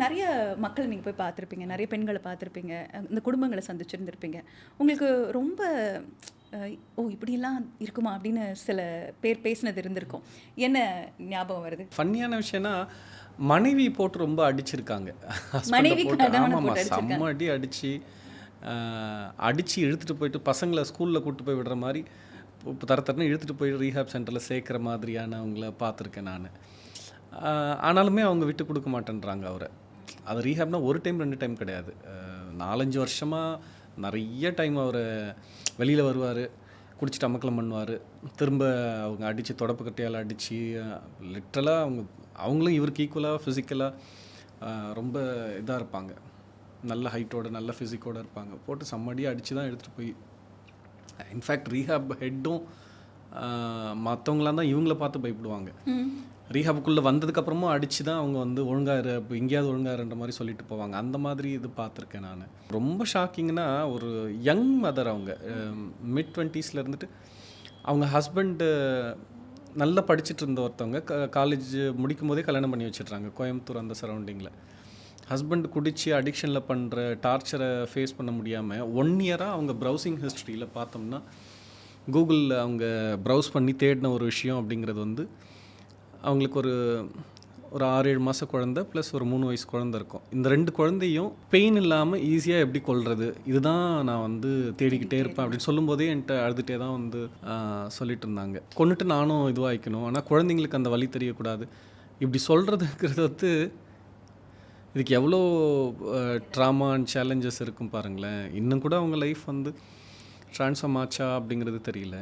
நிறைய மக்கள் நீங்கள் போய் பார்த்துருப்பீங்க, நிறைய பெண்களை பார்த்துருப்பீங்க, இந்த குடும்பங்களை சந்திச்சிருந்திருப்பீங்க. உங்களுக்கு ரொம்ப ஓ இப்படியெல்லாம் இருக்குமா அப்படின்னு சில பேர் பேசினது இருந்திருக்கும். என்ன ஞாபகம் வருது? ஃபன்னியான விஷயம்னா மனைவி போட்டு ரொம்ப அடிச்சிருக்காங்க. மனைவி ஹஸ்பண்டை போட்டு கணவனை ஆமாம்மா போட்டு அடிச்சிருக்காங்க. செம்ம அடி அடித்து இழுத்துட்டு போயிட்டு பசங்களை ஸ்கூலில் கூப்பிட்டு போய் விடுற மாதிரி தர தரன்னு இழுத்துட்டு போய் ரீஹாப் சென்டரில் சேர்க்குற மாதிரியானவங்கள பார்த்துருக்கேன் நான். ஆனாலுமே அவங்க விட்டு கொடுக்க மாட்டேன்றாங்க அவரை. அது ரீஹாப்னா ஒரு டைம் 2 டைம் கிடையாது, 4-5 வருஷமாக நிறைய டைம் அவர் வெளியில் வருவார், குடிச்சிட்டு அமக்கலம் பண்ணுவார், திரும்ப அவங்க அடித்து தொடப்பு கட்டையால் அடித்து லிட்ரலாக அவங்களும் இவருக்கு ஈக்குவலாக ஃபிசிக்கலாக ரொம்ப இதாக இருப்பாங்க, நல்ல ஹைட்டோட நல்ல ஃபிசிக்கோடு இருப்பாங்க, போட்டு செம்மடியாக அடித்து தான் எடுத்துகிட்டு போய் இன்ஃபேக்ட் ரீஹாப் ஹெட்டும் மற்றவங்களாம் தான் இவங்கள பார்த்து பயப்படுவாங்க. ரீஹாப்புக்குள்ளே வந்ததுக்கப்புறமும் அடித்து தான் அவங்க வந்து ஒழுங்காரு இப்போ எங்கேயாவது ஒழுங்காருன்ற மாதிரி சொல்லிட்டு போவாங்க. அந்த மாதிரி இது பார்த்துருக்கேன் நான். ரொம்ப ஷாக்கிங்னா ஒரு யங் மதர், அவங்க மிட்-20s இருந்துட்டு அவங்க ஹஸ்பண்டு நல்லா படிச்சுட்டு இருந்த ஒருத்தவங்க காலேஜ் முடிக்கும் போதே கல்யாணம் பண்ணி வச்சிடுறாங்க கோயம்புத்தூர் அந்த சரௌண்டிங்கில். ஹஸ்பண்ட் குடிச்சு அடிக்ஷனில் பண்ணுற டார்ச்சரை ஃபேஸ் பண்ண முடியாமல் 1 இயராக அவங்க ப்ரௌசிங் ஹிஸ்ட்ரியில் பார்த்தோம்னா கூகுளில் அவங்க ப்ரௌஸ் பண்ணி தேடின ஒரு விஷயம் அப்படிங்கிறது வந்து அவங்களுக்கு ஒரு 6-7 மாத குழந்தை ப்ளஸ் ஒரு 3 வயசு குழந்தை இருக்கும். இந்த 2 குழந்தையும் பெயின் இல்லாமல் ஈஸியாக எப்படி கொல்றது, இதுதான் நான் வந்து தேடிக்கிட்டே இருப்பேன் அப்படின்னு சொல்லும்போதே என்கிட்ட அழுதுகிட்டே தான் வந்து சொல்லிட்டு இருந்தாங்க. கொண்டுட்டு நானும் இதுவாகிக்கணும், ஆனால் குழந்தைங்களுக்கு அந்த வலி தெரியக்கூடாது இப்படி சொல்கிறதுங்கிறது வந்து இதுக்கு எவ்வளோ ட்ராமா அண்ட் சேலஞ்சஸ் இருக்கும் பாருங்களேன். இன்னும் கூட அவங்க லைஃப் வந்து ட்ரான்ஸ்ஃபார்ம் ஆச்சா அப்படிங்கிறது தெரியல.